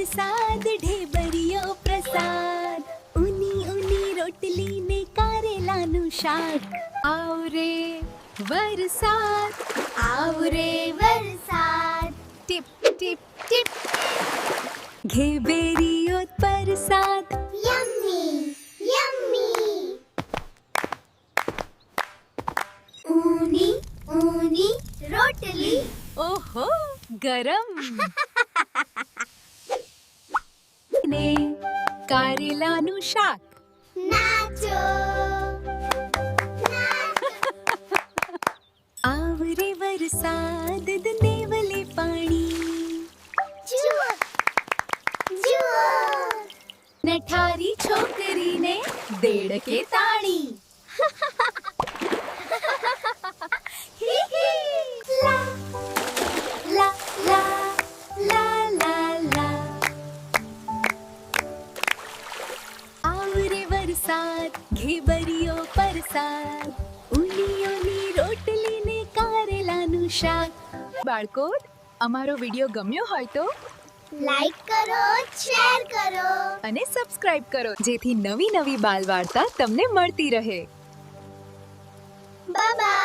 વરસાદ ઢેબરિયો પ્રસાદ ઊની ઊની રોટલી ને કારેલાનું શાક આવરે વરસાદ આવરે વરસાદ ટીપ ટીપ ટીપ ઢેબરિયો પ્રસાદ યમ્મી યમ્મી ઊની ઊની રોટલી ઓહો ગરમ ને કારેલાનું શાક નાચો આવરે વરસાદ નેવલે પાણી જુઓ જુઓ નઠારી છોકરીને દેડકે તાણી હી હી લા લા લા લા લા લા આવરે વરસાદ ઘેબરિયો પરસાદ ઊની રોટલી ને કારેલાનું શાક બાળકો અમારો વિડિયો ગમ્યો હોય તો લાઈક કરો શેર કરો અને સબસ્ક્રાઇબ કરો જેથી નવી નવી બાલ વાર્તા તમને મળતી રહે બાય બાય